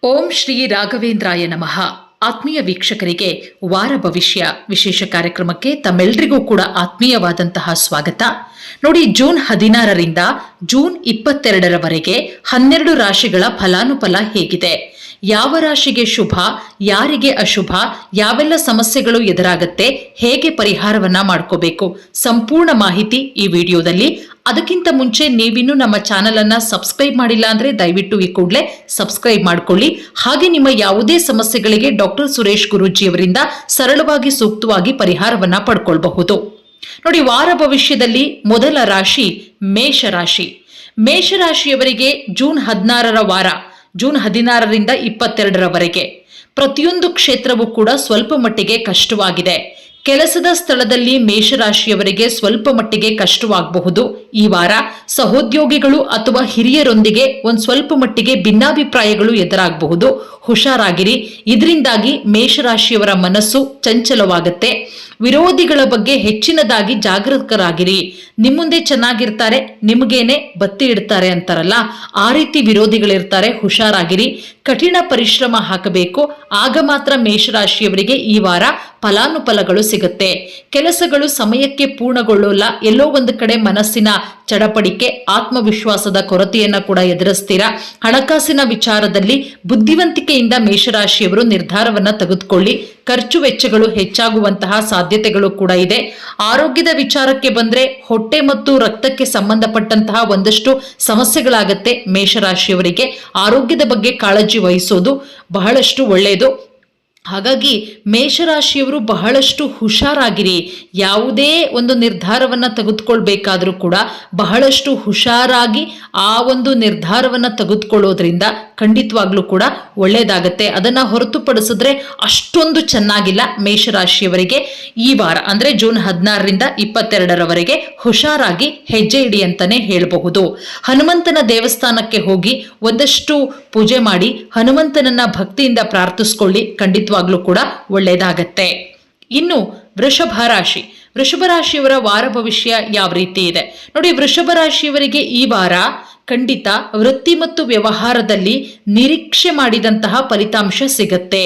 ಓಂ ಶ್ರೀ ರಾಘವೇಂದ್ರಾಯ ನಮಃ. ಆತ್ಮೀಯ ವೀಕ್ಷಕರಿಗೆ ವಾರ ಭವಿಷ್ಯ ವಿಶೇಷ ಕಾರ್ಯಕ್ರಮಕ್ಕೆ ತಮ್ಮೆಲ್ಲರಿಗೂ ಕೂಡ ಆತ್ಮೀಯವಾದಂತಹ ಸ್ವಾಗತ. ನೋಡಿ, ಜೂನ್ 16ರಿಂದ ಜೂನ್ 22ರವರೆಗೆ 12 ರಾಶಿಗಳ ಫಲಾನುಫಲ ಹೇಗಿದೆ, ಯಾವ ರಾಶಿಗೆ ಶುಭ, ಯಾರಿಗೆ ಅಶುಭ, ಯಾವೆಲ್ಲ ಸಮಸ್ಯೆಗಳು ಎದುರಾಗತ್ತೆ, ಹೇಗೆ ಪರಿಹಾರವನ್ನ ಮಾಡ್ಕೋಬೇಕು, ಸಂಪೂರ್ಣ ಮಾಹಿತಿ ಈ ವಿಡಿಯೋದಲ್ಲಿ. ಅದಕ್ಕಿಂತ ಮುಂಚೆ ನೀವಿನ್ನೂ ನಮ್ಮ ಚಾನೆಲ್ ಅನ್ನ ಸಬ್ಸ್ಕ್ರೈಬ್ ಮಾಡಿಲ್ಲ ಅಂದ್ರೆ ದಯವಿಟ್ಟು ಈ ಕೂಡಲೇ ಸಬ್ಸ್ಕ್ರೈಬ್ ಮಾಡ್ಕೊಳ್ಳಿ. ಹಾಗೆ ನಿಮ್ಮ ಯಾವುದೇ ಸಮಸ್ಯೆಗಳಿಗೆ ಡಾಕ್ಟರ್ ಸುರೇಶ್ ಗುರೂಜಿ ಅವರಿಂದ ಸರಳವಾಗಿ ಸೂಕ್ತವಾಗಿ ಪರಿಹಾರವನ್ನ ಪಡ್ಕೊಳ್ಬಹುದು. ನೋಡಿ, ವಾರ ಭವಿಷ್ಯದಲ್ಲಿ ಮೊದಲ ರಾಶಿ ಮೇಷರಾಶಿ. ಮೇಷರಾಶಿಯವರಿಗೆ ಜೂನ್ 16ರ ವಾರ, ಜೂನ್ 16ರಿಂದ 22ರವರೆಗೆ ಪ್ರತಿಯೊಂದು ಕ್ಷೇತ್ರವೂ ಕೂಡ ಸ್ವಲ್ಪ ಮಟ್ಟಿಗೆ ಕಷ್ಟವಾಗಿದೆ. ಕೆಲಸದ ಸ್ಥಳದಲ್ಲಿ ಮೇಷರಾಶಿಯವರಿಗೆ ಸ್ವಲ್ಪ ಮಟ್ಟಿಗೆ ಕಷ್ಟವಾಗಬಹುದು. ಈ ವಾರ ಸಹೋದ್ಯೋಗಿಗಳು ಅಥವಾ ಹಿರಿಯರೊಂದಿಗೆ ಒಂದು ಸ್ವಲ್ಪ ಮಟ್ಟಿಗೆ ಭಿನ್ನಾಭಿಪ್ರಾಯಗಳು ಎದುರಾಗಬಹುದು. ಹುಷಾರಾಗಿರಿ. ಇದರಿಂದಾಗಿ ಮೇಷರಾಶಿಯವರ ಮನಸ್ಸು ಚಂಚಲವಾಗುತ್ತೆ. ವಿರೋಧಿಗಳ ಬಗ್ಗೆ ಹೆಚ್ಚಿನದಾಗಿ ಜಾಗರೂಕರಾಗಿರಿ. ನಿಮ್ಮುಂದೆ ಚೆನ್ನಾಗಿರ್ತಾರೆ, ನಿಮಗೇನೆ ಬತ್ತಿ ಇಡ್ತಾರೆ ಅಂತಾರಲ್ಲ, ಆ ರೀತಿ ವಿರೋಧಿಗಳಿರ್ತಾರೆ. ಹುಷಾರಾಗಿರಿ. ಕಠಿಣ ಪರಿಶ್ರಮ ಹಾಕಬೇಕು. ಆಗ ಮಾತ್ರ ಮೇಷರಾಶಿಯವರಿಗೆ ಈ ವಾರ ಫಲಾನುಫಲಗಳು ಸಿಗುತ್ತೆ. ಕೆಲಸಗಳು ಸಮಯಕ್ಕೆ ಪೂರ್ಣಗೊಳ್ಳೋಲ್ಲ. ಎಲ್ಲೋ ಒಂದು ಕಡೆ ಮನಸ್ಸಿನ ಚಡಪಡಿಕೆ, ಆತ್ಮವಿಶ್ವಾಸದ ಕೊರತೆಯನ್ನ ಕೂಡ ಎದುರಿಸ್ತೀರಾ. ಹಣಕಾಸಿನ ವಿಚಾರದಲ್ಲಿ ಬುದ್ಧಿವಂತಿಕೆಯಿಂದ ಮೇಷರಾಶಿಯವರು ನಿರ್ಧಾರವನ್ನ ತೆಗೆದುಕೊಳ್ಳಿ. ಖರ್ಚು ವೆಚ್ಚಗಳು ಹೆಚ್ಚಾಗುವಂತಹ ಸಾಧ್ಯತೆಗಳು ಕೂಡ ಇದೆ. ಆರೋಗ್ಯದ ವಿಚಾರಕ್ಕೆ ಬಂದ್ರೆ ಹೊಟ್ಟೆ ಮತ್ತು ರಕ್ತಕ್ಕೆ ಸಂಬಂಧಪಟ್ಟಂತಹ ಒಂದಷ್ಟು ಸಮಸ್ಯೆಗಳಾಗತ್ತೆ. ಮೇಷರಾಶಿಯವರಿಗೆ ಆರೋಗ್ಯದ ಬಗ್ಗೆ ಕಾಳಜಿ ವಹಿಸೋದು ಬಹಳಷ್ಟು ಒಳ್ಳೆಯದು. ಹಾಗಾಗಿ ಮೇಷರಾಶಿಯವರು ಬಹಳಷ್ಟು ಹುಷಾರಾಗಿರಿ. ಯಾವುದೇ ಒಂದು ನಿರ್ಧಾರವನ್ನ ತೆಗೆದುಕೊಳ್ಬೇಕಾದ್ರೂ ಕೂಡ ಬಹಳಷ್ಟು ಹುಷಾರಾಗಿ ಆ ಒಂದು ನಿರ್ಧಾರವನ್ನ ತೆಗೆದುಕೊಳ್ಳೋದ್ರಿಂದ ಖಂಡಿತವಾಗ್ಲೂ ಕೂಡ ಒಳ್ಳೇದಾಗತ್ತೆ. ಅದನ್ನ ಹೊರತುಪಡಿಸಿದ್ರೆ ಅಷ್ಟೊಂದು ಚೆನ್ನಾಗಿಲ್ಲ ಮೇಷರಾಶಿಯವರಿಗೆ ಈ ವಾರ. ಅಂದ್ರೆ ಜೂನ್ 16ರಿಂದ 22ರವರೆಗೆ ಹುಷಾರಾಗಿ ಹೆಜ್ಜೆ ಇಡಿ ಅಂತಾನೆ ಹೇಳಬಹುದು. ಹನುಮಂತನ ದೇವಸ್ಥಾನಕ್ಕೆ ಹೋಗಿ ಒಂದಷ್ಟು ಪೂಜೆ ಮಾಡಿ ಹನುಮಂತನನ್ನ ಭಕ್ತಿಯಿಂದ ಪ್ರಾರ್ಥಿಸ್ಕೊಳ್ಳಿ. ಖಂಡಿತವಾಗ್ಲೂ ಕೂಡ ಒಳ್ಳೇದಾಗತ್ತೆ. ಇನ್ನು ವೃಷಭ ರಾಶಿ. ವೃಷಭ ರಾಶಿಯವರ ವಾರ ಭವಿಷ್ಯ ಯಾವ ರೀತಿ ಇದೆ ನೋಡಿ. ವೃಷಭ ರಾಶಿಯವರಿಗೆ ಈ ವಾರ ಖಂಡಿತ ವೃತ್ತಿ ಮತ್ತು ವ್ಯವಹಾರದಲ್ಲಿ ನಿರೀಕ್ಷೆ ಮಾಡಿದಂತಹ ಫಲಿತಾಂಶ ಸಿಗತ್ತೆ.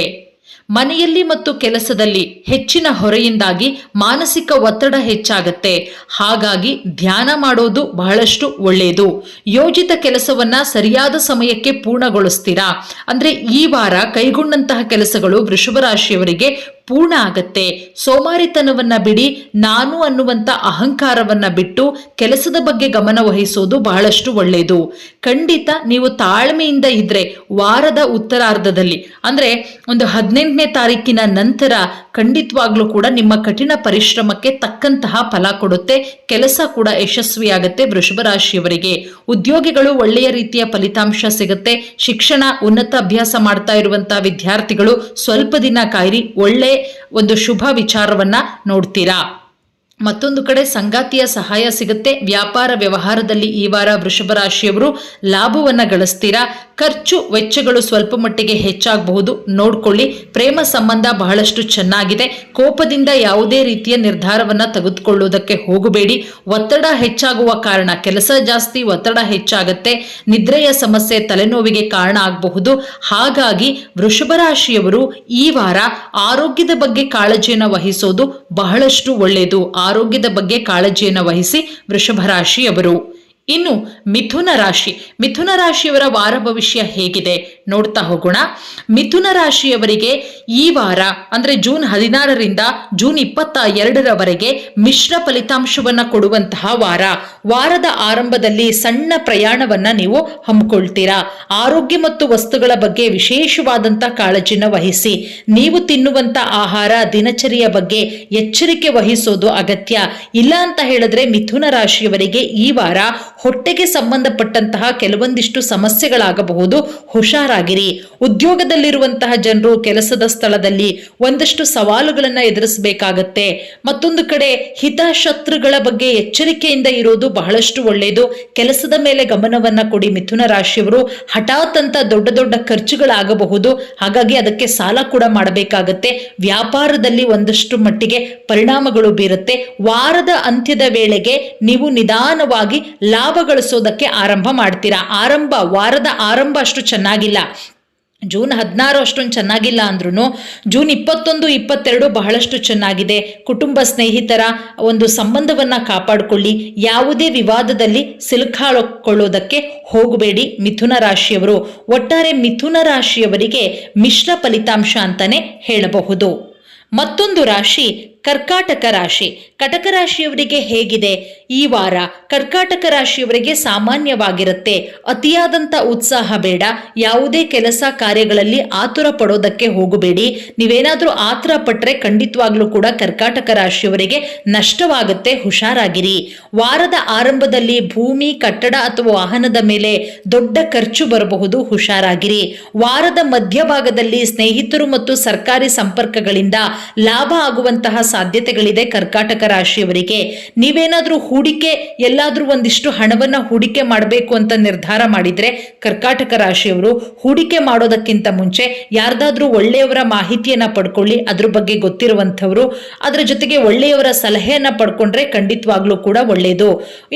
ಮನೆಯಲ್ಲಿ ಮತ್ತು ಕೆಲಸದಲ್ಲಿ ಹೆಚ್ಚಿನ ಹೊರೆಯಿಂದಾಗಿ ಮಾನಸಿಕ ಒತ್ತಡ ಹೆಚ್ಚಾಗತ್ತೆ. ಹಾಗಾಗಿ ಧ್ಯಾನ ಮಾಡೋದು ಬಹಳಷ್ಟು ಒಳ್ಳೆಯದು. ಯೋಜಿತ ಕೆಲಸವನ್ನ ಸರಿಯಾದ ಸಮಯಕ್ಕೆ ಪೂರ್ಣಗೊಳಿಸ್ತೀರಾ. ಅಂದ್ರೆ ಈ ವಾರ ಕೈಗೊಂಡಂತಹ ಕೆಲಸಗಳು ವೃಷಭ ರಾಶಿಯವರಿಗೆ ಪೂರ್ಣ ಆಗತ್ತೆ. ಸೋಮಾರಿತನವನ್ನ ಬಿಡಿ. ನಾನು ಅನ್ನುವಂತ ಅಹಂಕಾರವನ್ನ ಬಿಟ್ಟು ಕೆಲಸದ ಬಗ್ಗೆ ಗಮನ ವಹಿಸೋದು ಬಹಳಷ್ಟು ಒಳ್ಳೆಯದು. ಖಂಡಿತ ನೀವು ತಾಳ್ಮೆಯಿಂದ ಇದ್ರೆ ವಾರದ ಉತ್ತರಾರ್ಧದಲ್ಲಿ ಅಂದ್ರೆ ಒಂದು 18ನೇ ತಾರೀಕಿನ ನಂತರ ಖಂಡಿತವಾಗ್ಲೂ ಕೂಡ ನಿಮ್ಮ ಕಠಿಣ ಪರಿಶ್ರಮಕ್ಕೆ ತಕ್ಕಂತಹ ಫಲ ಕೊಡುತ್ತೆ. ಕೆಲಸ ಕೂಡ ಯಶಸ್ವಿಯಾಗತ್ತೆ ವೃಷಭ ರಾಶಿಯವರಿಗೆ. ಉದ್ಯೋಗಿಗಳು ಒಳ್ಳೆಯ ರೀತಿಯ ಫಲಿತಾಂಶ ಸಿಗುತ್ತೆ. ಶಿಕ್ಷಣ ಉನ್ನತ ಅಭ್ಯಾಸ ಮಾಡ್ತಾ ಇರುವಂತಹ ವಿದ್ಯಾರ್ಥಿಗಳು ಸ್ವಲ್ಪ ದಿನ ಕಾಯಿರಿ. ಒಳ್ಳೆ ಒಂದು ಶುಭ ವಿಚಾರವನ್ನ ನೋಡ್ತೀರಾ. ಮತ್ತೊಂದು ಕಡೆ ಸಂಗಾತಿಯ ಸಹಾಯ ಸಿಗುತ್ತೆ. ವ್ಯಾಪಾರ ವ್ಯವಹಾರದಲ್ಲಿ ಈ ವಾರ ವೃಷಭ ರಾಶಿಯವರು ಲಾಭವನ್ನ ಗಳಿಸ್ತೀರಾ. ಖರ್ಚು ವೆಚ್ಚಗಳು ಸ್ವಲ್ಪ ಮಟ್ಟಿಗೆ ಹೆಚ್ಚಾಗಬಹುದು, ನೋಡ್ಕೊಳ್ಳಿ. ಪ್ರೇಮ ಸಂಬಂಧ ಬಹಳಷ್ಟು ಚೆನ್ನಾಗಿದೆ. ಕೋಪದಿಂದ ಯಾವುದೇ ರೀತಿಯ ನಿರ್ಧಾರವನ್ನ ತೆಗೆದುಕೊಳ್ಳುವುದಕ್ಕೆ ಹೋಗಬೇಡಿ. ಒತ್ತಡ ಹೆಚ್ಚಾಗುವ ಕಾರಣ ಕೆಲಸ ಜಾಸ್ತಿ, ಒತ್ತಡ ಹೆಚ್ಚಾಗತ್ತೆ. ನಿದ್ರೆಯ ಸಮಸ್ಯೆ, ತಲೆನೋವಿಗೆ ಕಾರಣ ಆಗಬಹುದು. ಹಾಗಾಗಿ ವೃಷಭ ರಾಶಿಯವರು ಈ ವಾರ ಆರೋಗ್ಯದ ಬಗ್ಗೆ ಕಾಳಜಿಯನ್ನು ವಹಿಸೋದು ಬಹಳಷ್ಟು ಒಳ್ಳೆಯದು. ಆರೋಗ್ಯದ ಬಗ್ಗೆ ಕಾಳಜಿಯನ್ನು ವಹಿಸಿ ವೃಷಭ ರಾಶಿಯವರು. ಇನ್ನು ಮಿಥುನ ರಾಶಿ. ಮಿಥುನ ರಾಶಿಯವರ ವಾರ ಭವಿಷ್ಯ ಹೇಗಿದೆ ನೋಡ್ತಾ ಹೋಗೋಣ. ಮಿಥುನ ರಾಶಿಯವರಿಗೆ ಈ ವಾರ ಅಂದ್ರೆ ಜೂನ್ 16ರಿಂದ ಜೂನ್ 22ರವರೆಗೆ ಮಿಶ್ರ ಫಲಿತಾಂಶವನ್ನ ಕೊಡುವಂತಹ ವಾರ. ವಾರದ ಆರಂಭದಲ್ಲಿ ಸಣ್ಣ ಪ್ರಯಾಣವನ್ನ ನೀವು ಹಮ್ಮಿಕೊಳ್ತೀರಾ. ಆರೋಗ್ಯ ಮತ್ತು ವಸ್ತುಗಳ ಬಗ್ಗೆ ವಿಶೇಷವಾದಂತಹ ಕಾಳಜಿನ ವಹಿಸಿ. ನೀವು ತಿನ್ನುವಂತ ಆಹಾರ ದಿನಚರಿಯ ಬಗ್ಗೆ ಎಚ್ಚರಿಕೆ ವಹಿಸೋದು ಅಗತ್ಯ. ಇಲ್ಲ ಅಂತ ಹೇಳಿದ್ರೆ ಮಿಥುನ ರಾಶಿಯವರಿಗೆ ಈ ವಾರ ಹೊಟ್ಟೆಗೆ ಸಂಬಂಧಪಟ್ಟಂತಹ ಕೆಲವೊಂದಿಷ್ಟು ಸಮಸ್ಯೆಗಳಾಗಬಹುದು. ಹುಷಾರಾಗಿರಿ. ಉದ್ಯೋಗದಲ್ಲಿರುವಂತಹ ಜನರು ಕೆಲಸದ ಸ್ಥಳದಲ್ಲಿ ಒಂದಷ್ಟು ಸವಾಲುಗಳನ್ನ ಎದುರಿಸಬೇಕಾಗತ್ತೆ. ಮತ್ತೊಂದು ಕಡೆ ಹಿತಶತ್ರುಗಳ ಬಗ್ಗೆ ಎಚ್ಚರಿಕೆಯಿಂದ ಇರೋದು ಬಹಳಷ್ಟು ಒಳ್ಳೆಯದು. ಕೆಲಸದ ಮೇಲೆ ಗಮನವನ್ನ ಕೊಡಿ ಮಿಥುನ ರಾಶಿಯವರು. ಹಠಾತ್ ಅಂತ ದೊಡ್ಡ ದೊಡ್ಡ ಖರ್ಚುಗಳಾಗಬಹುದು. ಹಾಗಾಗಿ ಅದಕ್ಕೆ ಸಾಲ ಕೂಡ ಮಾಡಬೇಕಾಗತ್ತೆ. ವ್ಯಾಪಾರದಲ್ಲಿ ಒಂದಷ್ಟು ಮಟ್ಟಿಗೆ ಪರಿಣಾಮಗಳು ಬೀರುತ್ತೆ. ವಾರದ ಅಂತ್ಯದ ವೇಳೆಗೆ ನೀವು ನಿಧಾನವಾಗಿ ಲಾಭ ಗಳಿಸೋದಕ್ಕೆ ಆರಂಭ ಮಾಡ್ತೀರಾ. ವಾರದ ಆರಂಭ ಅಷ್ಟು ಚೆನ್ನಾಗಿಲ್ಲ. ಜೂನ್ 16 ಅಷ್ಟೊಂದು ಚೆನ್ನಾಗಿಲ್ಲ ಅಂದ್ರೂ ಜೂನ್ 21, 22 ಬಹಳಷ್ಟು ಚೆನ್ನಾಗಿದೆ. ಕುಟುಂಬ ಸ್ನೇಹಿತರ ಒಂದು ಸಂಬಂಧವನ್ನು ಕಾಪಾಡಿಕೊಳ್ಳಿ. ಯಾವುದೇ ವಿವಾದದಲ್ಲಿ ಸಿಲುಕಾಕೊಳ್ಳೋದಕ್ಕೆ ಹೋಗಬೇಡಿ ಮಿಥುನ ರಾಶಿಯವರು. ಒಟ್ಟಾರೆ ಮಿಥುನ ರಾಶಿಯವರಿಗೆ ಮಿಶ್ರ ಫಲಿತಾಂಶ ಅಂತಾನೆ ಹೇಳಬಹುದು. ಮತ್ತೊಂದು ರಾಶಿ ಕರ್ಕಾಟಕ ರಾಶಿ. ಕಟಕ ರಾಶಿಯವರಿಗೆ ಹೇಗಿದೆ ಈ ವಾರ? ಕರ್ಕಾಟಕ ರಾಶಿಯವರಿಗೆ ಸಾಮಾನ್ಯವಾಗಿರುತ್ತೆ. ಅತಿಯಾದಂಥ ಉತ್ಸಾಹ ಬೇಡ. ಯಾವುದೇ ಕೆಲಸ ಕಾರ್ಯಗಳಲ್ಲಿ ಆತುರ ಪಡೋದಕ್ಕೆ ಹೋಗಬೇಡಿ. ನೀವೇನಾದರೂ ಆತುರ ಪಟ್ಟರೆ ಖಂಡಿತವಾಗ್ಲೂ ಕೂಡ ಕರ್ಕಾಟಕ ರಾಶಿಯವರಿಗೆ ನಷ್ಟವಾಗುತ್ತೆ, ಹುಷಾರಾಗಿರಿ. ವಾರದ ಆರಂಭದಲ್ಲಿ ಭೂಮಿ, ಕಟ್ಟಡ ಅಥವಾ ವಾಹನದ ಮೇಲೆ ದೊಡ್ಡ ಖರ್ಚು ಬರಬಹುದು, ಹುಷಾರಾಗಿರಿ. ವಾರದ ಮಧ್ಯಭಾಗದಲ್ಲಿ ಸ್ನೇಹಿತರು ಮತ್ತು ಸರ್ಕಾರಿ ಸಂಪರ್ಕಗಳಿಂದ ಲಾಭ ಆಗುವಂತಹ ಸಾಧ್ಯತೆಗಳಿದೆ ಕರ್ಕಾಟಕ ರಾಶಿಯವರಿಗೆ. ನೀವೇನಾದ್ರೂ ಹೂಡಿಕೆ ಎಲ್ಲಾದ್ರೂ ಒಂದಿಷ್ಟು ಹಣವನ್ನ ಹೂಡಿಕೆ ಮಾಡಬೇಕು ಅಂತ ನಿರ್ಧಾರ ಮಾಡಿದ್ರೆ ಕರ್ಕಾಟಕ ರಾಶಿಯವರು ಹೂಡಿಕೆ ಮಾಡೋದಕ್ಕಿಂತ ಮುಂಚೆ ಯಾರ್ದಾದ್ರೂ ಒಳ್ಳೆಯವರ ಮಾಹಿತಿಯನ್ನ ಪಡ್ಕೊಳ್ಳಿ. ಅದ್ರ ಬಗ್ಗೆ ಗೊತ್ತಿರುವಂಥವ್ರು, ಅದರ ಜೊತೆಗೆ ಒಳ್ಳೆಯವರ ಸಲಹೆಯನ್ನ ಪಡ್ಕೊಂಡ್ರೆ ಖಂಡಿತವಾಗ್ಲೂ ಕೂಡ ಒಳ್ಳೆಯದು.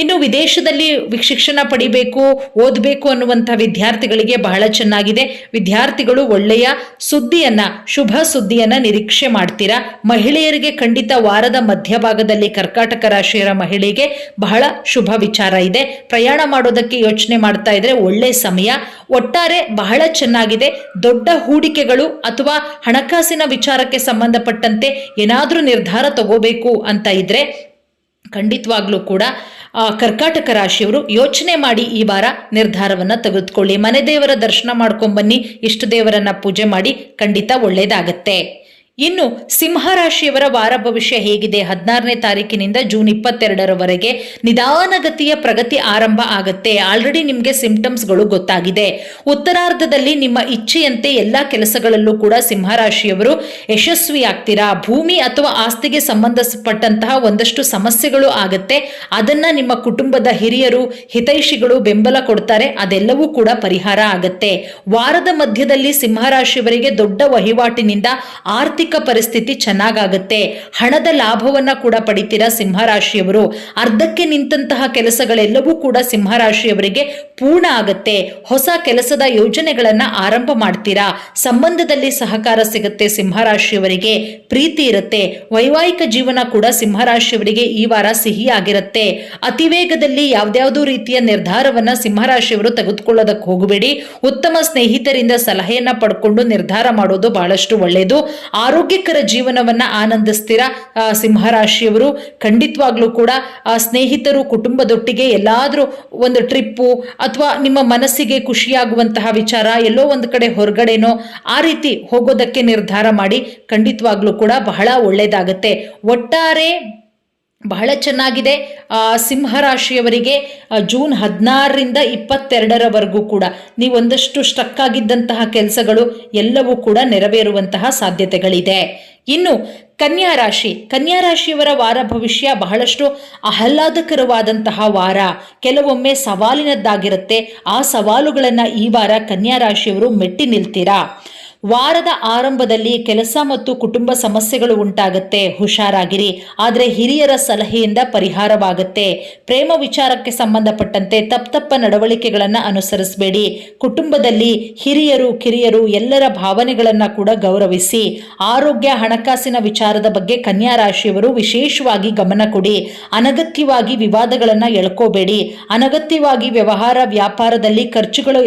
ಇನ್ನು ವಿದೇಶದಲ್ಲಿ ಶಿಕ್ಷಣ ಪಡಿಬೇಕು, ಓದಬೇಕು ಅನ್ನುವಂಥ ವಿದ್ಯಾರ್ಥಿಗಳಿಗೆ ಬಹಳ ಚೆನ್ನಾಗಿದೆ. ವಿದ್ಯಾರ್ಥಿಗಳು ಒಳ್ಳೆಯ ಸುದ್ದಿಯನ್ನ, ಶುಭ ಸುದ್ದಿಯನ್ನ ನಿರೀಕ್ಷೆ ಮಾಡ್ತೀರಾ. ಮಹಿಳೆಯರಿಗೆ ಖಂಡಿತ ವಾರದ ಮಧ್ಯಭಾಗದಲ್ಲಿ ಕರ್ಕಾಟಕ ರಾಶಿಯರ ಮಹಿಳೆಗೆ ಬಹಳ ಶುಭ ವಿಚಾರ ಇದೆ. ಪ್ರಯಾಣ ಮಾಡೋದಕ್ಕೆ ಯೋಚನೆ ಮಾಡ್ತಾ ಇದ್ರೆ ಒಳ್ಳೆ ಸಮಯ. ಒಟ್ಟಾರೆ ಬಹಳ ಚೆನ್ನಾಗಿದೆ. ದೊಡ್ಡ ಹೂಡಿಕೆಗಳು ಅಥವಾ ಹಣಕಾಸಿನ ವಿಚಾರಕ್ಕೆ ಸಂಬಂಧಪಟ್ಟಂತೆ ಏನಾದ್ರೂ ನಿರ್ಧಾರ ತಗೋಬೇಕು ಅಂತ ಇದ್ರೆ ಖಂಡಿತವಾಗ್ಲೂ ಕೂಡ ಕರ್ಕಾಟಕ ರಾಶಿಯವರು ಯೋಚನೆ ಮಾಡಿ ಈ ವಾರ ನಿರ್ಧಾರವನ್ನ ತೆಗೆದುಕೊಳ್ಳಿ. ಮನೆ ದೇವರ ದರ್ಶನ ಮಾಡ್ಕೊಂಡ್ಬನ್ನಿ, ಇಷ್ಟ ದೇವರನ್ನ ಪೂಜೆ ಮಾಡಿ, ಖಂಡಿತ ಒಳ್ಳೇದಾಗತ್ತೆ. ಇನ್ನು ಸಿಂಹರಾಶಿಯವರ ವಾರ ಭವಿಷ್ಯ ಹೇಗಿದೆ? 16ನೇ ತಾರೀಕಿನಿಂದ ಜೂನ್ 22ರವರೆಗೆ ನಿಧಾನಗತಿಯ ಪ್ರಗತಿ ಆರಂಭ ಆಗುತ್ತೆ. ಆಲ್ರೆಡಿ ನಿಮಗೆ ಸಿಂಪ್ಟಮ್ಸ್ಗಳು ಗೊತ್ತಾಗಿದೆ. ಉತ್ತರಾರ್ಧದಲ್ಲಿ ನಿಮ್ಮ ಇಚ್ಛೆಯಂತೆ ಎಲ್ಲ ಕೆಲಸಗಳಲ್ಲೂ ಕೂಡ ಸಿಂಹರಾಶಿಯವರು ಯಶಸ್ವಿ ಆಗ್ತೀರಾ. ಭೂಮಿ ಅಥವಾ ಆಸ್ತಿಗೆ ಸಂಬಂಧಪಟ್ಟಂತಹ ಒಂದಷ್ಟು ಸಮಸ್ಯೆಗಳು ಆಗತ್ತೆ. ಅದನ್ನ ನಿಮ್ಮ ಕುಟುಂಬದ ಹಿರಿಯರು, ಹಿತೈಷಿಗಳು ಬೆಂಬಲ ಕೊಡ್ತಾರೆ. ಅದೆಲ್ಲವೂ ಕೂಡ ಪರಿಹಾರ ಆಗತ್ತೆ. ವಾರದ ಮಧ್ಯದಲ್ಲಿ ಸಿಂಹರಾಶಿಯವರಿಗೆ ದೊಡ್ಡ ವಹಿವಾಟಿನಿಂದ ಆರ್ಥಿಕ ಪರಿಸ್ಥಿತಿ ಚೆನ್ನಾಗಾಗುತ್ತೆ. ಹಣದ ಲಾಭವನ್ನ ಕೂಡ ಪಡಿತೀರಾ ಸಿಂಹರಾಶಿಯವರು. ಅರ್ಧಕ್ಕೆ ನಿಂತಹ ಕೆಲಸಗಳೆಲ್ಲವೂ ಕೂಡ ಸಿಂಹರಾಶಿಯವರಿಗೆ ಪೂರ್ಣ ಆಗತ್ತೆ. ಹೊಸ ಕೆಲಸದ ಯೋಜನೆಗಳನ್ನ ಆರಂಭ ಮಾಡ್ತೀರಾ. ಸಂಬಂಧದಲ್ಲಿ ಸಹಕಾರ ಸಿಗುತ್ತೆ ಸಿಂಹರಾಶಿಯವರಿಗೆ. ಪ್ರೀತಿ ಇರುತ್ತೆ. ವೈವಾಹಿಕ ಜೀವನ ಕೂಡ ಸಿಂಹರಾಶಿಯವರಿಗೆ ಈ ವಾರ ಸಿಹಿಯಾಗಿರುತ್ತೆ. ಅತಿವೇಗದಲ್ಲಿ ಯಾವ್ದಾವುದೋ ರೀತಿಯ ನಿರ್ಧಾರವನ್ನ ಸಿಂಹರಾಶಿಯವರು ತೆಗೆದುಕೊಳ್ಳೋದಕ್ಕೆ ಹೋಗಬೇಡಿ. ಉತ್ತಮ ಸ್ನೇಹಿತರಿಂದ ಸಲಹೆಯನ್ನ ಪಡ್ಕೊಂಡು ನಿರ್ಧಾರ ಮಾಡೋದು ಬಹಳಷ್ಟು ಒಳ್ಳೆಯದು. ಆರೋಗ್ಯಕರ ಜೀವನವನ್ನ ಆನಂದಿಸ್ತೀರಾ ಸಿಂಹರಾಶಿಯವರು. ಖಂಡಿತವಾಗ್ಲೂ ಕೂಡ ಸ್ನೇಹಿತರು, ಕುಟುಂಬದೊಟ್ಟಿಗೆ ಎಲ್ಲಾದ್ರೂ ಒಂದು ಟ್ರಿಪ್ಪು ಅಥವಾ ನಿಮ್ಮ ಮನಸ್ಸಿಗೆ ಖುಷಿಯಾಗುವಂತಹ ವಿಚಾರ ಎಲ್ಲೋ ಒಂದು ಕಡೆ ಹೊರಗಡೆನೋ ಆ ರೀತಿ ಹೋಗೋದಕ್ಕೆ ನಿರ್ಧಾರ ಮಾಡಿ. ಖಂಡಿತವಾಗ್ಲೂ ಕೂಡ ಬಹಳ ಒಳ್ಳೆಯದಾಗತ್ತೆ. ಒಟ್ಟಾರೆ ಬಹಳ ಚೆನ್ನಾಗಿದೆ. ಸಿಂಹರಾಶಿಯವರಿಗೆ ಜೂನ್ 16ರಿಂದ 22ರವರೆಗೂ ಕೂಡ ನೀವೊಂದಷ್ಟು ಸ್ಟಕ್ ಆಗಿದ್ದಂತಹ ಕೆಲಸಗಳು ಎಲ್ಲವೂ ಕೂಡ ನೆರವೇರುವಂತಹ ಸಾಧ್ಯತೆಗಳಿದೆ. ಇನ್ನು ಕನ್ಯಾ ರಾಶಿಯವರ ವಾರ ಭವಿಷ್ಯ ಬಹಳಷ್ಟು ಆಹ್ಲಾದಕರವಾದಂತಹ ವಾರ. ಕೆಲವೊಮ್ಮೆ ಸವಾಲಿನದ್ದಾಗಿರುತ್ತೆ. ಆ ಸವಾಲುಗಳನ್ನು ಈ ವಾರ ಕನ್ಯಾ ರಾಶಿಯವರು ಮೆಟ್ಟಿ ನಿಲ್ತೀರಾ. ವಾರದ ಆರಂಭದಲ್ಲಿ ಕೆಲಸ ಮತ್ತು ಕುಟುಂಬ ಸಮಸ್ಯೆಗಳು ಉಂಟಾಗುತ್ತೆ, ಹುಷಾರಾಗಿರಿ. ಆದರೆ ಹಿರಿಯರ ಸಲಹೆಯಿಂದ ಪರಿಹಾರವಾಗುತ್ತೆ. ಪ್ರೇಮ ವಿಚಾರಕ್ಕೆ ಸಂಬಂಧಪಟ್ಟಂತೆ ತಪ್ಪ ನಡವಳಿಕೆಗಳನ್ನು ಅನುಸರಿಸಬೇಡಿ. ಕುಟುಂಬದಲ್ಲಿ ಹಿರಿಯರು ಕಿರಿಯರು ಎಲ್ಲರ ಭಾವನೆಗಳನ್ನು ಕೂಡ ಗೌರವಿಸಿ. ಆರೋಗ್ಯ, ಹಣಕಾಸಿನ ವಿಚಾರದ ಬಗ್ಗೆ ಕನ್ಯಾ ರಾಶಿಯವರು ವಿಶೇಷವಾಗಿ ಗಮನ ಕೊಡಿ. ಅನಗತ್ಯವಾಗಿ ವಿವಾದಗಳನ್ನು ಎಳ್ಕೋಬೇಡಿ. ಅನಗತ್ಯವಾಗಿ ವ್ಯವಹಾರ ವ್ಯಾಪಾರದಲ್ಲಿ ಖರ್ಚುಗಳು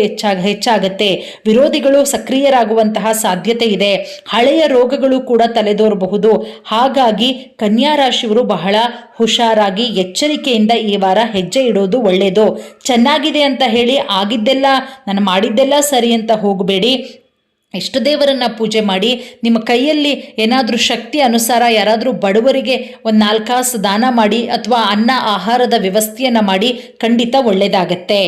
ಹೆಚ್ಚಾಗತ್ತೆ. ವಿರೋಧಿಗಳು ಸಕ್ರಿಯರಾಗುವಂತಹ ಸಾಧ್ಯತೆ ಇದೆ. ಹಳೆಯ ರೋಗಗಳು ಕೂಡ ತಲೆದೋರಬಹುದು. ಹಾಗಾಗಿ ಕನ್ಯಾ ರಾಶಿಯವರು ಬಹಳ ಹುಷಾರಾಗಿ ಎಚ್ಚರಿಕೆಯಿಂದ ಈ ವಾರ ಹೆಜ್ಜೆ ಇಡೋದು ಒಳ್ಳೆಯದು. ಚೆನ್ನಾಗಿದೆ ಅಂತ ಹೇಳಿ ಆಗಿದ್ದೆಲ್ಲ ನಾನು ಮಾಡಿದ್ದೆಲ್ಲ ಸರಿ ಅಂತ ಹೋಗಬೇಡಿ. ಇಷ್ಟ ದೇವರನ್ನ ಪೂಜೆ ಮಾಡಿ. ನಿಮ್ಮ ಕೈಯಲ್ಲಿ ಏನಾದರೂ ಶಕ್ತಿ ಅನುಸಾರ ಯಾರಾದರೂ ಬಡವರಿಗೆ ಒಂದು 4 ಕಾಸು ದಾನ ಮಾಡಿ ಅಥವಾ ಅನ್ನ ಆಹಾರದ ವ್ಯವಸ್ಥೆಯನ್ನು ಮಾಡಿ. ಖಂಡಿತ ಒಳ್ಳೆಯದಾಗತ್ತೆ.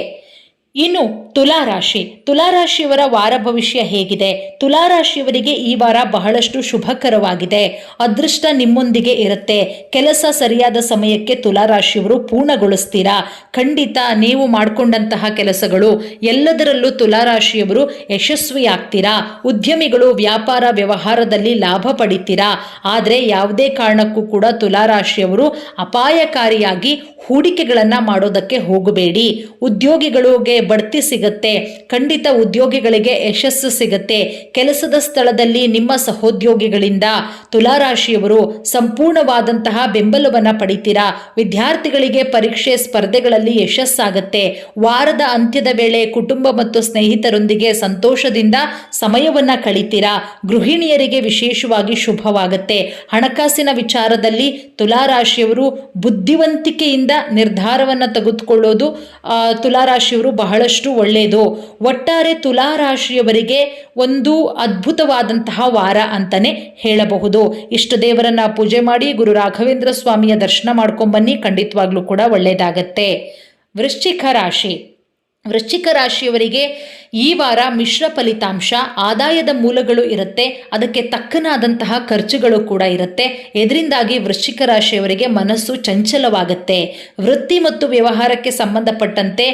ಇನ್ನು ತುಲಾರಾಶಿಯವರ ವಾರ ಭವಿಷ್ಯ ಹೇಗಿದೆ? ತುಲಾರಾಶಿಯವರಿಗೆ ಈ ವಾರ ಬಹಳಷ್ಟು ಶುಭಕರವಾಗಿದೆ. ಅದೃಷ್ಟ ನಿಮ್ಮೊಂದಿಗೆ ಇರುತ್ತೆ. ಕೆಲಸ ಸರಿಯಾದ ಸಮಯಕ್ಕೆ ತುಲಾರಾಶಿಯವರು ಪೂರ್ಣಗೊಳಿಸ್ತೀರಾ. ಖಂಡಿತ ನೀವು ಮಾಡಿಕೊಂಡಂತಹ ಕೆಲಸಗಳು ಎಲ್ಲದರಲ್ಲೂ ತುಲಾರಾಶಿಯವರು ಯಶಸ್ವಿಯಾಗ್ತೀರಾ. ಉದ್ಯಮಿಗಳು ವ್ಯಾಪಾರ ವ್ಯವಹಾರದಲ್ಲಿ ಲಾಭ ಪಡಿತೀರಾ. ಆದರೆ ಯಾವುದೇ ಕಾರಣಕ್ಕೂ ಕೂಡ ತುಲಾರಾಶಿಯವರು ಅಪಾಯಕಾರಿಯಾಗಿ ಹೂಡಿಕೆಗಳನ್ನು ಮಾಡೋದಕ್ಕೆ ಹೋಗಬೇಡಿ. ಉದ್ಯೋಗಿಗಳಿಗೆ ಬಡ್ತಿ ಸಿಗತ್ತೆ. ಖಂಡಿತ ಉದ್ಯೋಗಿಗಳಿಗೆ ಯಶಸ್ಸು ಸಿಗತ್ತೆ. ಕೆಲಸದ ಸ್ಥಳದಲ್ಲಿ ನಿಮ್ಮ ಸಹೋದ್ಯೋಗಿಗಳಿಂದ ತುಲಾರಾಶಿಯವರು ಸಂಪೂರ್ಣವಾದಂತಹ ಬೆಂಬಲವನ್ನು ಪಡಿತೀರಾ. ವಿದ್ಯಾರ್ಥಿಗಳಿಗೆ ಪರೀಕ್ಷೆ ಸ್ಪರ್ಧೆಗಳಲ್ಲಿ ಯಶಸ್ಸಾಗತ್ತೆ. ವಾರದ ಅಂತ್ಯದ ವೇಳೆ ಕುಟುಂಬ ಮತ್ತು ಸ್ನೇಹಿತರೊಂದಿಗೆ ಸಂತೋಷದಿಂದ ಸಮಯವನ್ನು ಕಳಿತೀರಾ. ಗೃಹಿಣಿಯರಿಗೆ ವಿಶೇಷವಾಗಿ ಶುಭವಾಗುತ್ತೆ. ಹಣಕಾಸಿನ ವಿಚಾರದಲ್ಲಿ ತುಲಾರಾಶಿಯವರು ಬುದ್ಧಿವಂತಿಕೆಯಿಂದ ನಿರ್ಧಾರವನ್ನು ತೆಗೆದುಕೊಳ್ಳೋದು ತುಲಾರಾಶಿಯವರು ಬಹಳಷ್ಟು ಒಳ್ಳೆಯದು. ಒಟ್ಟಾರೆ ತುಲಾರಾಶಿಯವರಿಗೆ ಒಂದು ಅದ್ಭುತವಾದಂತಹ ವಾರ ಅಂತಾನೆ ಹೇಳಬಹುದು. ಇಷ್ಟ ದೇವರನ್ನ ಪೂಜೆ ಮಾಡಿ ಗುರು ರಾಘವೇಂದ್ರ ಸ್ವಾಮಿಯ ದರ್ಶನ ಮಾಡ್ಕೊಂಡ್ಬನ್ನಿ, ಖಂಡಿತವಾಗ್ಲೂ ಕೂಡ ಒಳ್ಳೆಯದಾಗತ್ತೆ. ವೃಶ್ಚಿಕ ರಾಶಿಯವರಿಗೆ ಈ ವಾರ ಮಿಶ್ರ ಫಲಿತಾಂಶ. ಆದಾಯದ ಮೂಲಗಳು ಇರುತ್ತೆ, ಅದಕ್ಕೆ ತಕ್ಕನಾದಂತಹ ಖರ್ಚುಗಳು ಕೂಡ ಇರುತ್ತೆ. ಇದರಿಂದಾಗಿ ವೃಶ್ಚಿಕ ರಾಶಿಯವರಿಗೆ ಮನಸ್ಸು ಚಂಚಲವಾಗುತ್ತೆ. ವೃತ್ತಿ ಮತ್ತು ವ್ಯವಹಾರಕ್ಕೆ ಸಂಬಂಧಪಟ್ಟಂತೆ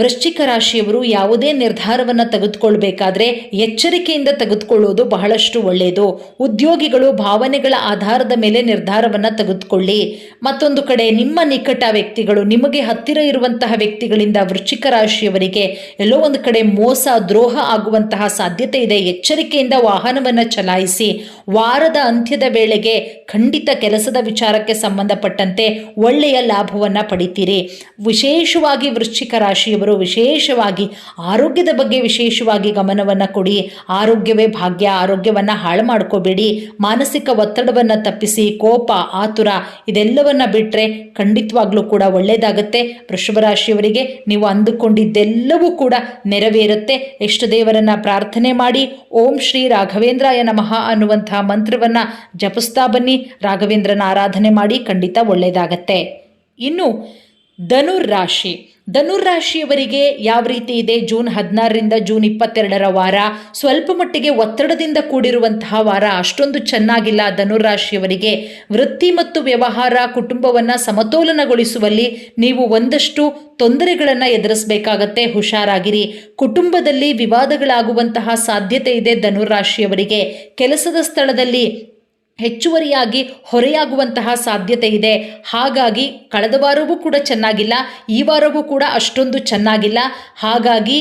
ವೃಶ್ಚಿಕ ರಾಶಿಯವರು ಯಾವುದೇ ನಿರ್ಧಾರವನ್ನು ತೆಗೆದುಕೊಳ್ಬೇಕಾದ್ರೆ ಎಚ್ಚರಿಕೆಯಿಂದ ತೆಗೆದುಕೊಳ್ಳುವುದು ಬಹಳಷ್ಟು ಒಳ್ಳೆಯದು. ಉದ್ಯೋಗಿಗಳು ಭಾವನೆಗಳ ಆಧಾರದ ಮೇಲೆ ನಿರ್ಧಾರವನ್ನು ತೆಗೆದುಕೊಳ್ಳಿ. ಮತ್ತೊಂದು ಕಡೆ ನಿಮ್ಮ ನಿಕಟ ವ್ಯಕ್ತಿಗಳು, ನಿಮಗೆ ಹತ್ತಿರ ಇರುವಂತಹ ವ್ಯಕ್ತಿಗಳಿಂದ ವೃಶ್ಚಿಕ ರಾಶಿಯವರಿಗೆ ಎಲ್ಲೋ ಒಂದು ಕಡೆ ಮೋಸ ದ್ರೋಹ ಆಗುವಂತಹ ಸಾಧ್ಯತೆ ಇದೆ. ಎಚ್ಚರಿಕೆಯಿಂದ ವಾಹನವನ್ನು ಚಲಾಯಿಸಿ. ವಾರದ ಅಂತ್ಯದ ವೇಳೆಗೆ ಖಂಡಿತ ಕೆಲಸದ ವಿಚಾರಕ್ಕೆ ಸಂಬಂಧಪಟ್ಟಂತೆ ಒಳ್ಳೆಯ ಲಾಭವನ್ನು ಪಡಿತೀರಿ. ವಿಶೇಷವಾಗಿ ವೃಶ್ಚಿಕ ರಾಶಿಯವರು ವಿಶೇಷವಾಗಿ ಆರೋಗ್ಯದ ಬಗ್ಗೆ ವಿಶೇಷವಾಗಿ ಗಮನವನ್ನು ಕೊಡಿ. ಆರೋಗ್ಯವೇ ಭಾಗ್ಯ, ಆರೋಗ್ಯವನ್ನು ಹಾಳು ಮಾಡ್ಕೋಬೇಡಿ. ಮಾನಸಿಕ ಒತ್ತಡವನ್ನು ತಪ್ಪಿಸಿ. ಕೋಪ, ಆತುರ ಇದೆಲ್ಲವನ್ನ ಬಿಟ್ಟರೆ ಖಂಡಿತವಾಗ್ಲೂ ಕೂಡ ಒಳ್ಳೆಯದಾಗುತ್ತೆ. ವೃಷಭ ರಾಶಿಯವರಿಗೆ ನೀವು ಅಂದುಕೊಂಡಿದ್ದೆಲ್ಲವೂ ಕೂಡ ನೆರವೇರುತ್ತೆ. ಇಷ್ಟ ದೇವರನ್ನ ಪ್ರಾರ್ಥನೆ ಮಾಡಿ ಓಂ ಶ್ರೀ ರಾಘವೇಂದ್ರಾಯ ನಮಃ ಅನ್ನುವಂತಹ ಮಂತ್ರವನ್ನು ಜಪಿಸ್ತಾ ಬನ್ನಿ. ರಾಘವೇಂದ್ರನ ಆರಾಧನೆ ಮಾಡಿ, ಖಂಡಿತ ಒಳ್ಳೆಯದಾಗತ್ತೆ. ಇನ್ನು ಧನುರ್ರಾಶಿಯವರಿಗೆ ಯಾವ ರೀತಿ ಇದೆ? ಜೂನ್ 16ರಿಂದ ಜೂನ್ 22 ವಾರ ಸ್ವಲ್ಪ ಮಟ್ಟಿಗೆ ಒತ್ತಡದಿಂದ ಕೂಡಿರುವಂತಹ ವಾರ, ಅಷ್ಟೊಂದು ಚೆನ್ನಾಗಿಲ್ಲ ಧನುರ್ರಾಶಿಯವರಿಗೆ. ವೃತ್ತಿ ಮತ್ತು ವ್ಯವಹಾರ, ಕುಟುಂಬವನ್ನು ಸಮತೋಲನಗೊಳಿಸುವಲ್ಲಿ ನೀವು ಒಂದಷ್ಟು ತೊಂದರೆಗಳನ್ನು ಎದುರಿಸಬೇಕಾಗತ್ತೆ. ಹುಷಾರಾಗಿರಿ. ಕುಟುಂಬದಲ್ಲಿ ವಿವಾದಗಳಾಗುವಂತಹ ಸಾಧ್ಯತೆ ಇದೆ ಧನುರ್ರಾಶಿಯವರಿಗೆ. ಕೆಲಸದ ಸ್ಥಳದಲ್ಲಿ ಹೆಚ್ಚುವರಿಯಾಗಿ ಹೊರೆಯಾಗುವಂತಹ ಸಾಧ್ಯತೆ ಇದೆ. ಹಾಗಾಗಿ ಕಳೆದ ವಾರವೂ ಕೂಡ ಚೆನ್ನಾಗಿಲ್ಲ, ಈ ವಾರವೂ ಕೂಡ ಅಷ್ಟೊಂದು ಚೆನ್ನಾಗಿಲ್ಲ. ಹಾಗಾಗಿ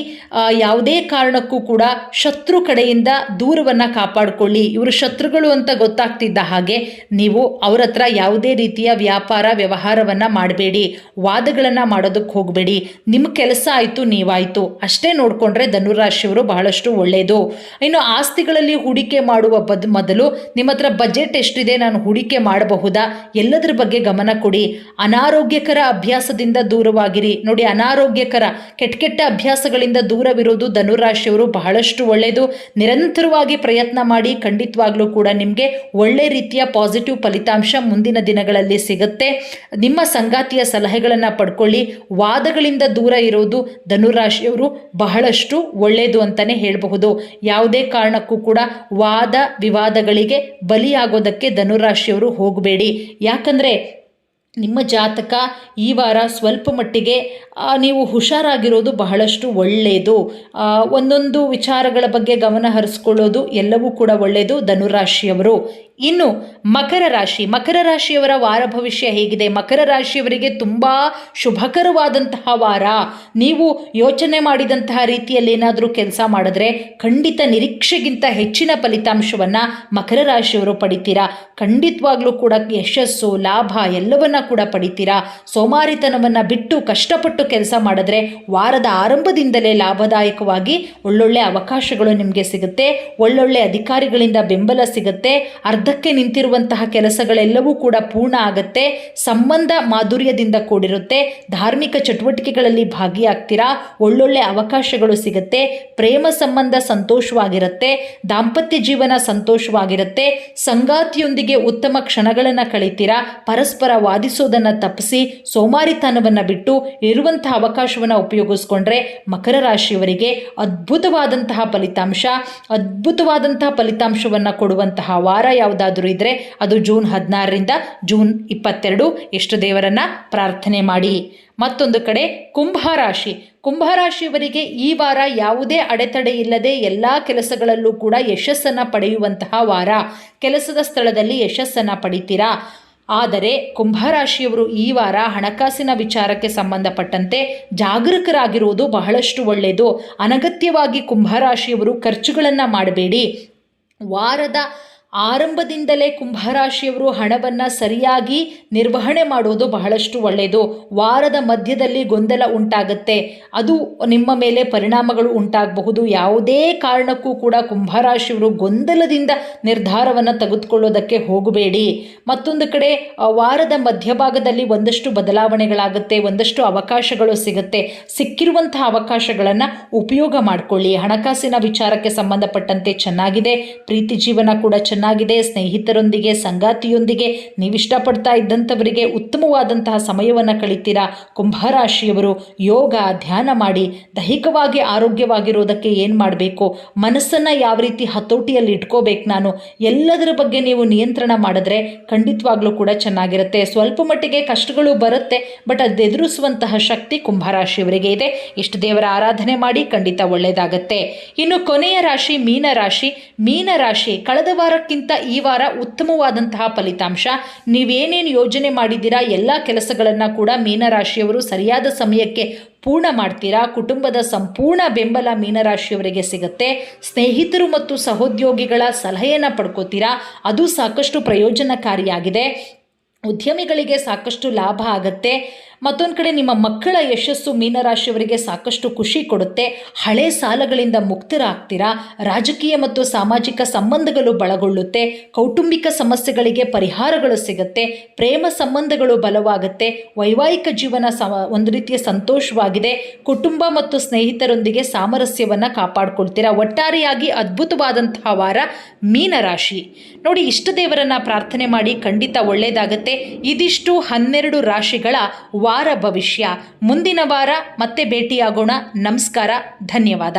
ಯಾವುದೇ ಕಾರಣಕ್ಕೂ ಕೂಡ ಶತ್ರು ಕಡೆಯಿಂದ ದೂರವನ್ನು ಕಾಪಾಡಿಕೊಳ್ಳಿ. ಇವರು ಶತ್ರುಗಳು ಅಂತ ಗೊತ್ತಾಗ್ತಿದ್ದ ಹಾಗೆ ನೀವು ಅವ್ರ ಹತ್ರ ಯಾವುದೇ ರೀತಿಯ ವ್ಯಾಪಾರ ವ್ಯವಹಾರವನ್ನು ಮಾಡಬೇಡಿ. ವಾದಗಳನ್ನು ಮಾಡೋದಕ್ಕೆ ಹೋಗಬೇಡಿ. ನಿಮ್ಮ ಕೆಲಸ ಆಯಿತು, ನೀವಾಯಿತು ಅಷ್ಟೇ ನೋಡಿಕೊಂಡ್ರೆ ಧನುರಾಶಿಯವರು ಬಹಳಷ್ಟು ಒಳ್ಳೆಯದು. ಇನ್ನು ಆಸ್ತಿಗಳಲ್ಲಿ ಹೂಡಿಕೆ ಮಾಡುವ ಮೊದಲು ನಿಮ್ಮ ಹತ್ರ ಬಜೆಟ್ ಎಷ್ಟಿದೆ, ನಾನು ಹೂಡಿಕೆ ಮಾಡಬಹುದಾ, ಎಲ್ಲದರ ಬಗ್ಗೆ ಗಮನ ಕೊಡಿ. ಅನಾರೋಗ್ಯಕರ ಅಭ್ಯಾಸದಿಂದ ದೂರವಾಗಿರಿ. ನೋಡಿ, ಅನಾರೋಗ್ಯಕರ ಕೆಟ್ಟ ಅಭ್ಯಾಸಗಳಿಂದ ದೂರವಿರೋದು ಧನುರಾಶಿಯವರು ಬಹಳಷ್ಟು ಒಳ್ಳೆಯದು. ನಿರಂತರವಾಗಿ ಪ್ರಯತ್ನ ಮಾಡಿ, ಖಂಡಿತವಾಗ್ಲೂ ಕೂಡ ನಿಮಗೆ ಒಳ್ಳೆ ರೀತಿಯ ಪಾಸಿಟಿವ್ ಫಲಿತಾಂಶ ಮುಂದಿನ ದಿನಗಳಲ್ಲಿ ಸಿಗುತ್ತೆ. ನಿಮ್ಮ ಸಂಗಾತಿಯ ಸಲಹೆಗಳನ್ನು ಪಡ್ಕೊಳ್ಳಿ. ವಾದಗಳಿಂದ ದೂರ ಇರೋದು ಧನುರಾಶಿಯವರು ಬಹಳಷ್ಟು ಒಳ್ಳೆಯದು ಅಂತಲೇ ಹೇಳಬಹುದು. ಯಾವುದೇ ಕಾರಣಕ್ಕೂ ಕೂಡ ವಾದ ವಿವಾದಗಳಿಗೆ ಬಲಿಯಾಗೋದಕ್ಕೆ ಧನುರಾಶಿಯವರು ಹೋಗಬೇಡಿ. ಯಾಕಂದರೆ ನಿಮ್ಮ ಜಾತಕ ಈ ವಾರ ಸ್ವಲ್ಪ ಮಟ್ಟಿಗೆ ನೀವು ಹುಷಾರಾಗಿರೋದು ಬಹಳಷ್ಟು ಒಳ್ಳೆಯದು. ಒಂದೊಂದು ವಿಚಾರಗಳ ಬಗ್ಗೆ ಗಮನ ಹರಿಸ್ಕೊಳ್ಳೋದು ಎಲ್ಲವೂ ಕೂಡ ಒಳ್ಳೆಯದು ಧನುರಾಶಿಯವರು. ಇನ್ನು ಮಕರ ರಾಶಿಯವರ ವಾರ ಭವಿಷ್ಯ ಹೇಗಿದೆ? ಮಕರ ರಾಶಿಯವರಿಗೆ ತುಂಬ ಶುಭಕರವಾದಂತಹ ವಾರ. ನೀವು ಯೋಚನೆ ಮಾಡಿದಂತಹ ರೀತಿಯಲ್ಲಿ ಏನಾದರೂ ಕೆಲಸ ಮಾಡಿದ್ರೆ ಖಂಡಿತ ನಿರೀಕ್ಷೆಗಿಂತ ಹೆಚ್ಚಿನ ಫಲಿತಾಂಶವನ್ನು ಮಕರ ರಾಶಿಯವರು ಪಡಿತೀರಾ. ಖಂಡಿತವಾಗ್ಲೂ ಕೂಡ ಯಶಸ್ಸು, ಲಾಭ ಎಲ್ಲವನ್ನ ಕೂಡ ಪಡಿತೀರಾ. ಸೋಮಾರಿತನವನ್ನು ಬಿಟ್ಟು ಕಷ್ಟಪಟ್ಟು ಕೆಲಸ ಮಾಡಿದ್ರೆ ವಾರದ ಆರಂಭದಿಂದಲೇ ಲಾಭದಾಯಕವಾಗಿ ಒಳ್ಳೊಳ್ಳೆ ಅವಕಾಶಗಳು ನಿಮಗೆ ಸಿಗುತ್ತೆ. ಒಳ್ಳೊಳ್ಳೆ ಅಧಿಕಾರಿಗಳಿಂದ ಬೆಂಬಲ ಸಿಗುತ್ತೆ. ಅರ್ಧಕ್ಕೆ ನಿಂತಿರುವಂತಹ ಕೆಲಸಗಳೆಲ್ಲವೂ ಕೂಡ ಪೂರ್ಣ ಆಗುತ್ತೆ. ಸಂಬಂಧ ಮಾಧುರ್ಯದಿಂದ ಕೂಡಿರುತ್ತೆ. ಧಾರ್ಮಿಕ ಚಟುವಟಿಕೆಗಳಲ್ಲಿ ಭಾಗಿಯಾಗ್ತೀರಾ. ಒಳ್ಳೊಳ್ಳೆ ಅವಕಾಶಗಳು ಸಿಗುತ್ತೆ. ಪ್ರೇಮ ಸಂಬಂಧ ಸಂತೋಷವಾಗಿರುತ್ತೆ. ದಾಂಪತ್ಯ ಜೀವನ ಸಂತೋಷವಾಗಿರುತ್ತೆ. ಸಂಗಾತಿಯೊಂದಿಗೆ ಉತ್ತಮ ಕ್ಷಣಗಳನ್ನು ಕಳೀತೀರಾ. ಪರಸ್ಪರ ವಾದಿಸೋದನ್ನು ತಪ್ಪಿಸಿ ಸೋಮಾರಿತನವನ್ನು ಬಿಟ್ಟು ಇರುವಂತಹ ಅವಕಾಶವನ್ನು ಉಪಯೋಗಿಸ್ಕೊಂಡ್ರೆ ಮಕರ ರಾಶಿಯವರಿಗೆ ಅದ್ಭುತವಾದಂತಹ ಫಲಿತಾಂಶವನ್ನು ಕೊಡುವಂತಹ ವಾರ ಯಾವುದಾದ್ರೂ ಇದ್ರೆ ಅದು ಜೂನ್ 16ರಿಂದ ಜೂನ್ 22. ಎಷ್ಟು ದೇವರನ್ನ ಪ್ರಾರ್ಥನೆ ಮಾಡಿ. ಮತ್ತೊಂದು ಕಡೆ ಕುಂಭರಾಶಿಯವರಿಗೆ ಈ ವಾರ ಯಾವುದೇ ಅಡೆತಡೆ ಇಲ್ಲದೆ ಎಲ್ಲ ಕೆಲಸಗಳಲ್ಲೂ ಕೂಡ ಯಶಸ್ಸನ್ನು ಪಡೆಯುವಂತಹ ವಾರ. ಕೆಲಸದ ಸ್ಥಳದಲ್ಲಿ ಯಶಸ್ಸನ್ನು ಪಡಿತೀರಾ. ಆದರೆ ಕುಂಭರಾಶಿಯವರು ಈ ವಾರ ಹಣಕಾಸಿನ ವಿಚಾರಕ್ಕೆ ಸಂಬಂಧಪಟ್ಟಂತೆ ಜಾಗರೂಕರಾಗಿರುವುದು ಬಹಳಷ್ಟು ಒಳ್ಳೆಯದು. ಅನಗತ್ಯವಾಗಿ ಕುಂಭರಾಶಿಯವರು ಖರ್ಚುಗಳನ್ನು ಮಾಡಬೇಡಿ. ವಾರದ ಆರಂಭದಿಂದಲೇ ಕುಂಭರಾಶಿಯವರು ಹಣವನ್ನು ಸರಿಯಾಗಿ ನಿರ್ವಹಣೆ ಮಾಡುವುದು ಬಹಳಷ್ಟು ಒಳ್ಳೆಯದು. ವಾರದ ಮಧ್ಯದಲ್ಲಿ ಗೊಂದಲ ಉಂಟಾಗುತ್ತೆ, ಅದು ನಿಮ್ಮ ಮೇಲೆ ಪರಿಣಾಮಗಳು ಉಂಟಾಗಬಹುದು. ಯಾವುದೇ ಕಾರಣಕ್ಕೂ ಕೂಡ ಕುಂಭರಾಶಿಯವರು ಗೊಂದಲದಿಂದ ನಿರ್ಧಾರವನ್ನು ತೆಗೆದುಕೊಳ್ಳೋದಕ್ಕೆ ಹೋಗಬೇಡಿ. ಮತ್ತೊಂದು ಕಡೆ ವಾರದ ಮಧ್ಯಭಾಗದಲ್ಲಿ ಒಂದಷ್ಟು ಬದಲಾವಣೆಗಳಾಗುತ್ತೆ, ಒಂದಷ್ಟು ಅವಕಾಶಗಳು ಸಿಗುತ್ತೆ. ಸಿಕ್ಕಿರುವಂತಹ ಅವಕಾಶಗಳನ್ನು ಉಪಯೋಗ ಮಾಡಿಕೊಳ್ಳಿ. ಹಣಕಾಸಿನ ವಿಚಾರಕ್ಕೆ ಸಂಬಂಧಪಟ್ಟಂತೆ ಚೆನ್ನಾಗಿದೆ. ಪ್ರೀತಿ ಜೀವನ ಕೂಡ ಚೆನ್ನಾಗಿದೆ. ಸ್ನೇಹಿತರೊಂದಿಗೆ, ಸಂಗಾತಿಯೊಂದಿಗೆ, ನೀವು ಇಷ್ಟಪಡ್ತಾ ಇದ್ದಂಥವರಿಗೆ ಉತ್ತಮವಾದಂತಹ ಸಮಯವನ್ನು ಕಳೀತೀರಾ. ಕುಂಭರಾಶಿಯವರು ಯೋಗ, ಧ್ಯಾನ ಮಾಡಿ ದೈಹಿಕವಾಗಿ ಆರೋಗ್ಯವಾಗಿರೋದಕ್ಕೆ ಏನು ಮಾಡಬೇಕು, ಮನಸ್ಸನ್ನು ಯಾವ ರೀತಿ ಹತೋಟಿಯಲ್ಲಿ ಇಟ್ಕೋಬೇಕು, ನಾನು ಎಲ್ಲದರ ಬಗ್ಗೆ ನೀವು ನಿಯಂತ್ರಣ ಮಾಡಿದ್ರೆ ಖಂಡಿತವಾಗ್ಲೂ ಕೂಡ ಚೆನ್ನಾಗಿರುತ್ತೆ. ಸ್ವಲ್ಪ ಮಟ್ಟಿಗೆ ಕಷ್ಟಗಳು ಬರುತ್ತೆ, ಬಟ್ ಅದು ಎದುರಿಸುವಂತಹ ಶಕ್ತಿ ಕುಂಭರಾಶಿಯವರಿಗೆ ಇದೆ. ಇಷ್ಟು ದೇವರ ಆರಾಧನೆ ಮಾಡಿ, ಖಂಡಿತ ಒಳ್ಳೆಯದಾಗತ್ತೆ. ಇನ್ನು ಕೊನೆಯ ರಾಶಿ ಮೀನರಾಶಿ. ಮೀನರಾಶಿ ಕಳೆದ ವಾರಕ್ಕಿಂತ ಈ ವಾರ ಉತ್ತಮವಾದಂತಹ ಫಲಿತಾಂಶ. ನೀವೇನೇನು ಯೋಜನೆ ಮಾಡಿದ್ದೀರಾ ಎಲ್ಲ ಕೆಲಸಗಳನ್ನು ಕೂಡ ಮೀನರಾಶಿಯವರು ಸರಿಯಾದ ಸಮಯಕ್ಕೆ ಪೂರ್ಣ ಮಾಡ್ತೀರಾ. ಕುಟುಂಬದ ಸಂಪೂರ್ಣ ಬೆಂಬಲ ಮೀನರಾಶಿಯವರಿಗೆ ಸಿಗುತ್ತೆ. ಸ್ನೇಹಿತರು ಮತ್ತು ಸಹೋದ್ಯೋಗಿಗಳ ಸಲಹೆಯನ್ನು ಪಡ್ಕೋತೀರಾ, ಅದು ಸಾಕಷ್ಟು ಪ್ರಯೋಜನಕಾರಿಯಾಗಿದೆ. ಉದ್ಯಮಿಗಳಿಗೆ ಸಾಕಷ್ಟು ಲಾಭ ಆಗುತ್ತೆ. ಮತ್ತೊಂದು ಕಡೆ ನಿಮ್ಮ ಮಕ್ಕಳ ಯಶಸ್ಸು ಮೀನರಾಶಿಯವರಿಗೆ ಸಾಕಷ್ಟು ಖುಷಿ ಕೊಡುತ್ತೆ. ಹಳೆ ಸಾಲಗಳಿಂದ ಮುಕ್ತರಾಗ್ತೀರಾ. ರಾಜಕೀಯ ಮತ್ತು ಸಾಮಾಜಿಕ ಸಂಬಂಧಗಳು ಬಲಗೊಳ್ಳುತ್ತೆ. ಕೌಟುಂಬಿಕ ಸಮಸ್ಯೆಗಳಿಗೆ ಪರಿಹಾರಗಳು ಸಿಗುತ್ತೆ. ಪ್ರೇಮ ಸಂಬಂಧಗಳು ಬಲವಾಗುತ್ತೆ. ವೈವಾಹಿಕ ಜೀವನ ಒಂದು ರೀತಿಯ ಸಂತೋಷವಾಗಿದೆ. ಕುಟುಂಬ ಮತ್ತು ಸ್ನೇಹಿತರೊಂದಿಗೆ ಸಾಮರಸ್ಯವನ್ನು ಕಾಪಾಡಿಕೊಳ್ತೀರಾ. ಒಟ್ಟಾರೆಯಾಗಿ ಅದ್ಭುತವಾದಂತಹ ವಾರ ಮೀನರಾಶಿ. ನೋಡಿ, ಇಷ್ಟ ದೇವರನ್ನು ಪ್ರಾರ್ಥನೆ ಮಾಡಿ, ಖಂಡಿತ ಒಳ್ಳೆಯದಾಗತ್ತೆ. ಇದಿಷ್ಟು 12 ರಾಶಿಗಳ ವಾರ ಭವಿಷ್ಯ. ಮುಂದಿನ ವಾರ ಮತ್ತೆ ಭೇಟಿಯಾಗೋಣ. ನಮಸ್ಕಾರ, ಧನ್ಯವಾದ.